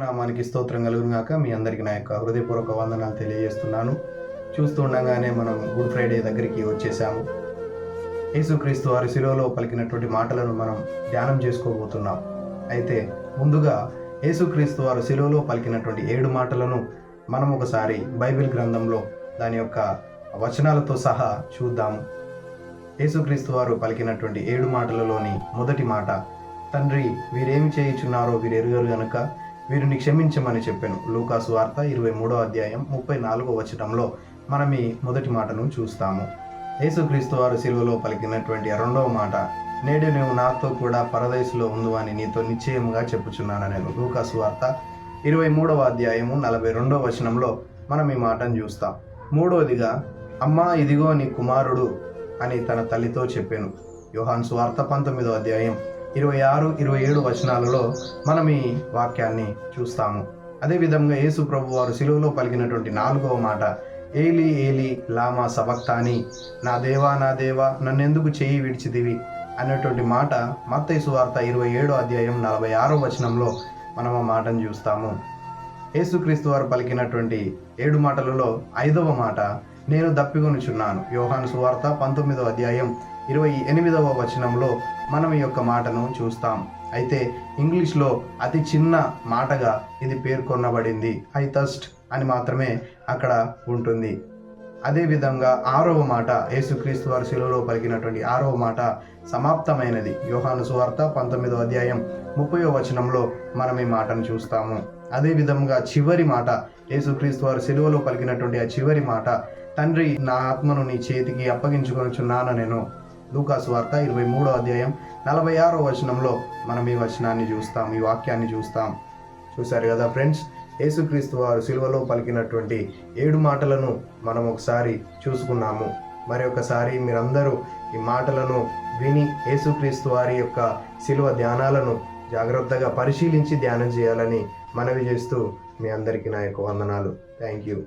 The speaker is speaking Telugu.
దేవుని నామానికి స్తోత్రం కలుగునుగాక. మీ అందరికీ నా యొక్క హృదయపూర్వక వందనాలు తెలియజేస్తున్నాను. చూస్తుండగానే మనం గుడ్ ఫ్రైడే దగ్గరికి వచ్చేసాము. యేసుక్రీస్తు వారి శిలువలో పలికినటువంటి మాటలను మనం ధ్యానం చేసుకోబోతున్నాం. అయితే ముందుగా యేసుక్రీస్తు వారు శిలువలో పలికినటువంటి 7 మాటలను మనం ఒకసారి బైబిల్ గ్రంథంలో దాని యొక్క వచనాలతో సహా చూద్దాము. యేసుక్రీస్తు వారు పలికినటువంటి 7 మాటలలోని మొదటి మాట, తండ్రి వీరేమి చేయుచున్నారో వీరు ఎరుగరు గనుక వీరిని క్షమించమని చెప్పాను. లూకాసు వార్త 23వ అధ్యాయం 34వ వచనంలో మనం ఈ మొదటి మాటను చూస్తాము. యేసుక్రీస్తు వారు శిలువలో పలికినటువంటి 2వ మాట, నేడు నువ్వు నాతో కూడా పరదేశంలో ఉండు అని నీతో నిశ్చయముగా చెప్పుచున్నాను నేను. లూకాసు వార్త 23వ అధ్యాయము 42వ వచనంలో మనం ఈ మాటను చూస్తాం. మూడవదిగా, అమ్మా ఇదిగో నీ కుమారుడు అని తన తల్లితో చెప్పాను. యోహాను సువార్త 19వ అధ్యాయం 26-27 వచనాలలో మనం ఈ వాక్యాన్ని చూస్తాము. అదేవిధంగా యేసు ప్రభు వారు శిలువలో పలికినటువంటి 4వ మాట, ఏలి ఏలి లామా సబక్తాని, నా దేవా నా దేవా నన్నెందుకు చేయి విడిచిదివి అనేటువంటి మాట మత్తయి సువార్త 27వ అధ్యాయం 46వ వచనంలో మనం ఆ మాటను చూస్తాము. యేసుక్రీస్తు వారు పలికినటువంటి 7 మాటలలో 5వ మాట, నేను దప్పికొనుచున్నాను. యోహాను సువార్త 19వ అధ్యాయం 28వ వచనంలో మనం ఈ యొక్క మాటను చూస్తాం. అయితే ఇంగ్లీష్లో అతి చిన్న మాటగా ఇది పేర్కొనబడింది. ఐ థర్స్ట్ అని మాత్రమే అక్కడ ఉంటుంది. అదేవిధంగా 6వ మాట, యేసుక్రీస్తు వారి శిలువలో పలికినటువంటి 6వ మాట, సమాప్తమైనది. యోహాను సువార్త 19వ అధ్యాయం 30వ వచనంలో మనం ఈ మాటను చూస్తాము. అదేవిధంగా చివరి మాట, యేసుక్రీస్తు వారు శిలువలో పలికినటువంటి ఆ చివరి మాట, తండ్రి నా ఆత్మను నీ చేతికి అప్పగించుకొనుచున్నాను నేను. లూకాసు వార్త 23వ అధ్యాయం 46వ వచనంలో మనం ఈ వచనాన్ని చూస్తాం, ఈ వాక్యాన్ని చూస్తాం. చూశారు కదా ఫ్రెండ్స్, యేసుక్రీస్తు వారు శిలువలో పలికినటువంటి 7 మాటలను మనం ఒకసారి చూసుకున్నాము. మరి ఒకసారి మీరందరూ ఈ మాటలను విని యేసుక్రీస్తు వారి యొక్క శిలువ ధ్యానాలను జాగ్రత్తగా పరిశీలించి ధ్యానం చేయాలని మనవి చేస్తూ మీ అందరికీ నా యొక్క వందనాలు. Thank you.